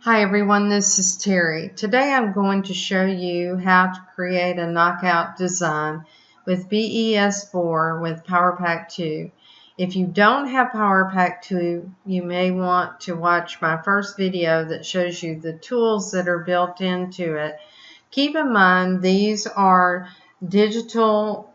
Hi everyone, this is Terry. Today I'm going to show you how to create a knockout design with BES4 with PowerPack 2. If you don't have PowerPack 2, you may want to watch my first video that shows you the tools that are built into it. Keep in mind these are digital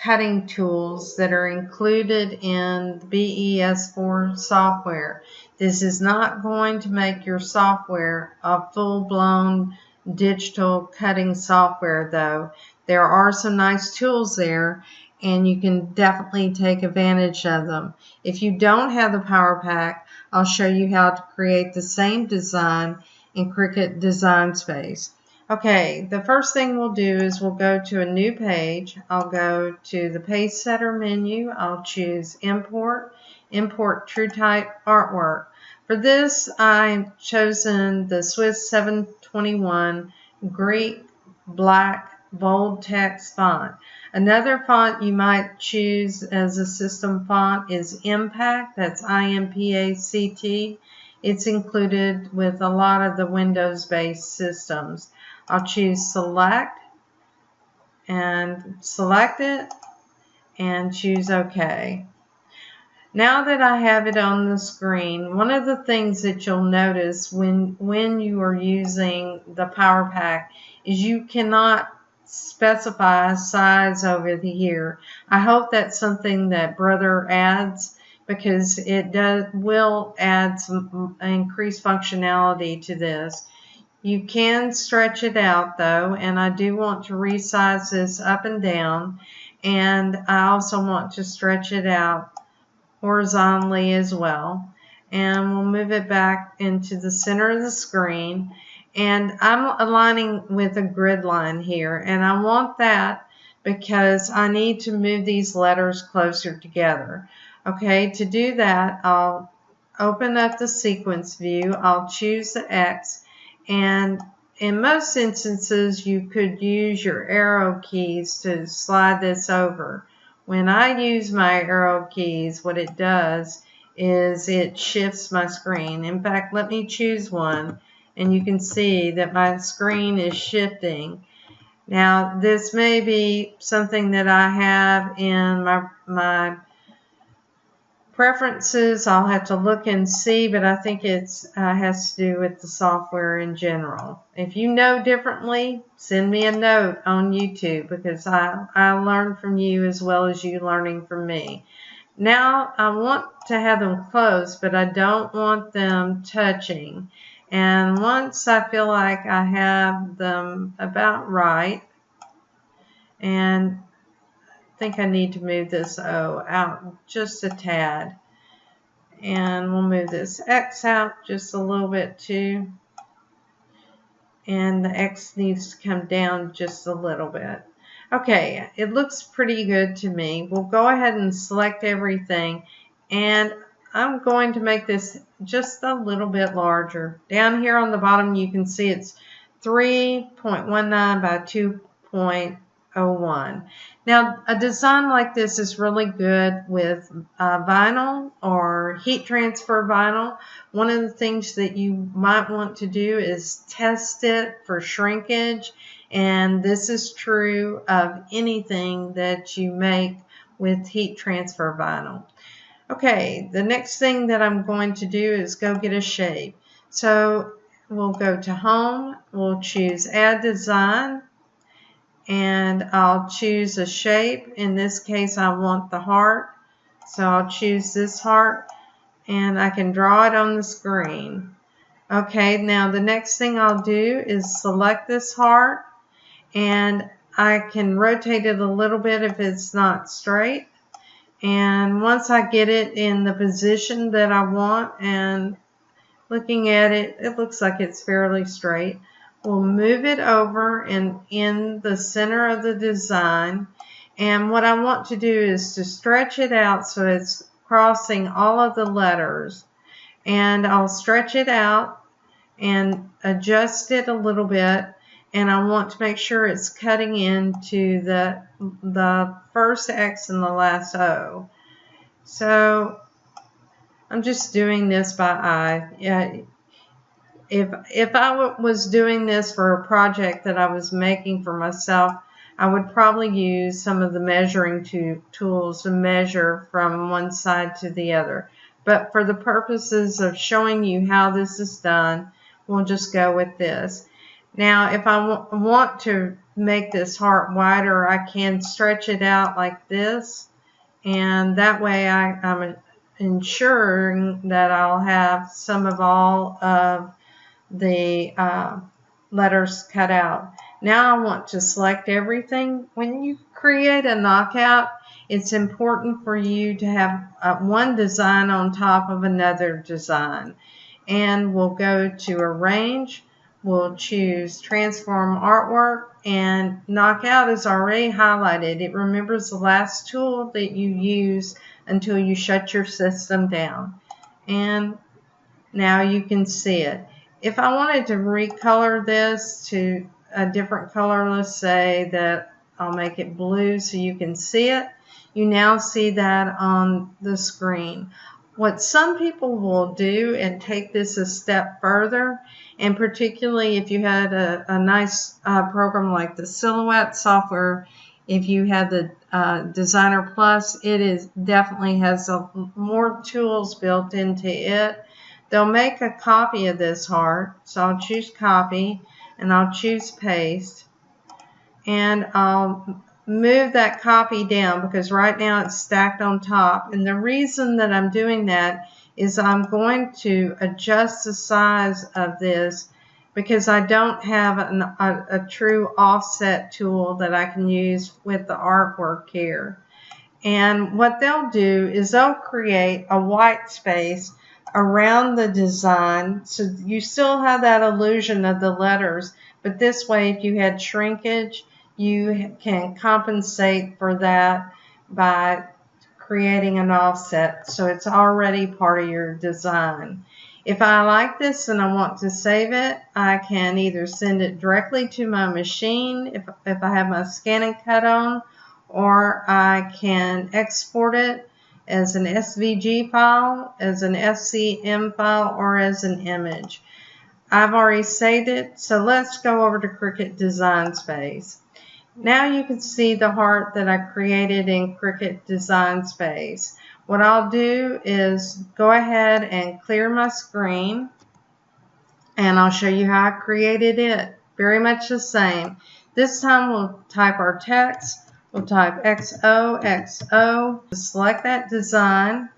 cutting tools that are included in the BES4 software. This is not going to make your software a full-blown digital cutting software though. There are some nice tools there and you can definitely take advantage of them. If you don't have the PowerPack, I'll show you how to create the same design in Cricut Design Space. Okay, the first thing we'll do is we'll go to a new page. I'll go to the page setter menu. I'll choose import TrueType artwork. For this, I've chosen the Swiss 721 Greek black bold text font. Another font you might choose as a system font is Impact. That's IMPACT. It's included with a lot of the Windows-based systems. I'll choose select and select it and choose OK. Now that I have it on the screen, one of the things that you'll notice when you are using the PowerPack is you cannot specify a size over here. I hope that's something that Brother adds, because it will add some increased functionality to this. You can stretch it out though, and I do want to resize this up and down, and I also want to stretch it out horizontally as well. And we'll move it back into the center of the screen, and I'm aligning with a grid line here, and I want that because I need to move these letters closer together. Okay, to do that, I'll open up the sequence view. I'll choose the X, and in most instances you could use your arrow keys to slide this over. When I use my arrow keys, what it does is it shifts my screen. In fact, let me choose one, and you can see that my screen is shifting. Now, this may be something that I have in my preferences. I'll have to look and see, but I think it has to do with the software in general. If you know differently, send me a note on YouTube, because I learn from you as well as you learning from me. Now I want to have them close, but I don't want them touching. And once I feel like I have them about right, and I think I need to move this O out just a tad, and we'll move this X out just a little bit too, and the X needs to come down just a little bit. Okay, it looks pretty good to me. We'll go ahead and select everything, and I'm going to make this just a little bit larger. Down here on the bottom you can see it's 3.19 by 2.01. Now, a design like this is really good with vinyl or heat transfer vinyl. One of the things that you might want to do is test it for shrinkage, and this is true of anything that you make with heat transfer vinyl. Okay, the next thing that I'm going to do is go get a shape. So we'll go to Home, we'll choose Add Design, and I'll choose a shape. In this case, I want the heart, so I'll choose this heart, and I can draw it on the screen. Okay, now the next thing I'll do is select this heart, and I can rotate it a little bit if it's not straight. And once I get it in the position that I want, and looking at it, it looks like it's fairly straight, we'll move it over and in the center of the design. And what I want to do is to stretch it out so it's crossing all of the letters. And I'll stretch it out and adjust it a little bit. And I want to make sure it's cutting into the first X and the last O. So I'm just doing this by eye. if I was doing this for a project that I was making for myself, I would probably use some of the measuring tools to measure from one side to the other. But for the purposes of showing you how this is done, we'll just go with this. Now, if I want to make this heart wider, I can stretch it out like this, and that way I'm ensuring that I'll have some of all of the letters cut out. Now I want to select everything. When you create a knockout, it's important for you to have one design on top of another design. And we'll go to Arrange, we'll choose Transform Artwork, and Knockout is already highlighted. It remembers the last tool that you use until you shut your system down. And now you can see it. If I wanted to recolor this to a different color, let's say that I'll make it blue so you can see it. You now see that on the screen. What some people will do and take this a step further, and particularly if you had a nice program like the Silhouette software, if you had the Designer Plus, definitely has more tools built into it. They'll make a copy of this heart, so I'll choose Copy, and I'll choose Paste, and I'll move that copy down because right now it's stacked on top. And the reason that I'm doing that is I'm going to adjust the size of this because I don't have a true offset tool that I can use with the artwork here. And what they'll do is they'll create a white space around the design, so you still have that illusion of the letters, but this way if you had shrinkage, you can compensate for that by creating an offset, so it's already part of your design. If I like this and I want to save it, I can either send it directly to my machine if I have my scan and cut on, or I can export it as an SVG file, as an SCM file, or as an image. I've already saved it, so let's go over to Cricut Design Space. Now you can see the heart that I created in Cricut Design Space. What I'll do is go ahead and clear my screen, and I'll show you how I created it. Very much the same. This time we'll type our text. We'll type XOXO. Select that design.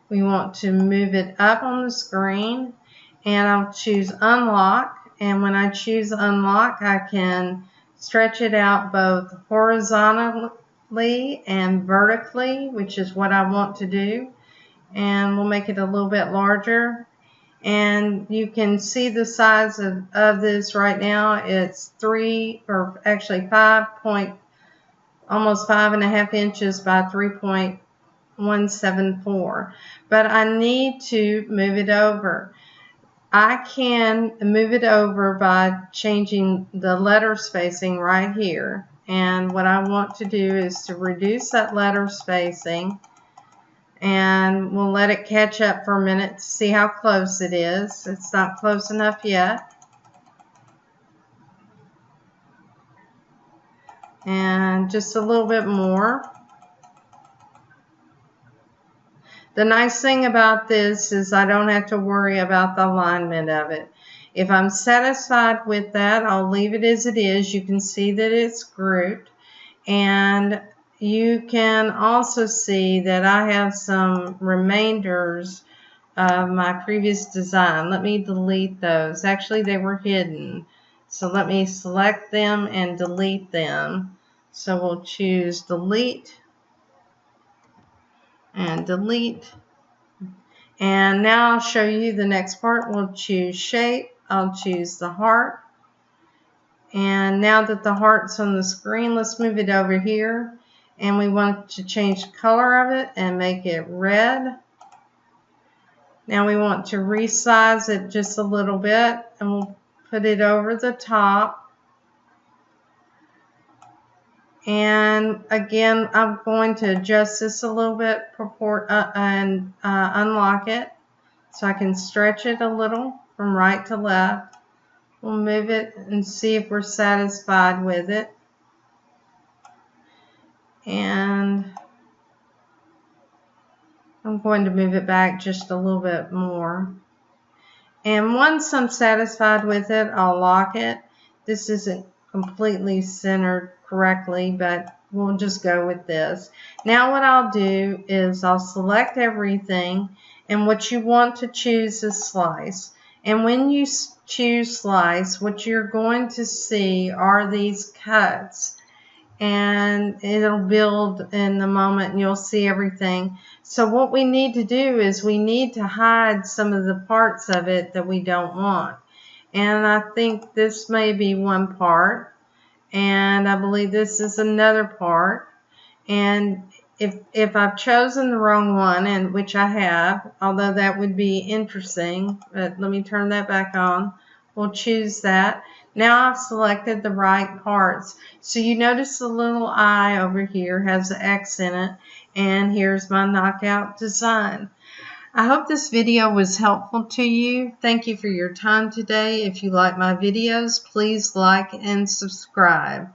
We want to move it up on the screen, and I'll choose Unlock. And when I choose Unlock, I can stretch it out both horizontally and vertically, which is what I want to do. And we'll make it a little bit larger. And you can see the size of this right now. It's almost 5.5 inches by 3.174. But I need to move it over. I can move it over by changing the letter spacing right here. And what I want to do is to reduce that letter spacing. And we'll let it catch up for a minute to see how close it is. It's not close enough yet. And just a little bit more. The nice thing about this is I don't have to worry about the alignment of it. If I'm satisfied with that, I'll leave it as it is. You can see that it's grouped. And you can also see that I have some remainders of my previous design. Let me delete those. Actually, they were hidden. So let me select them and delete them. So we'll choose Delete and Delete. And now I'll show you the next part. We'll choose Shape. I'll choose the heart. And now that the heart's on the screen, let's move it over here. And we want to change the color of it and make it red. Now we want to resize it just a little bit, and we'll put it over the top. And again, I'm going to adjust this a little bit and unlock it so I can stretch it a little from right to left. We'll move it and see if we're satisfied with it. And I'm going to move it back just a little bit more. And once I'm satisfied with it, I'll lock it. This isn't completely centered correctly, but we'll just go with this. Now what I'll do is I'll select everything, and what you want to choose is slice. And when you choose slice, what you're going to see are these cuts. And it'll build in the moment and you'll see everything. So what we need to do is we need to hide some of the parts of it that we don't want. And I think this may be one part, and I believe this is another part. And if I've chosen the wrong one, and which I have, although that would be interesting, but let me turn that back on. We'll choose that. Now I've selected the right parts. So you notice the little I over here has an X in it, and here's my knockout design. I hope this video was helpful to you. Thank you for your time today. If you like my videos, please like and subscribe.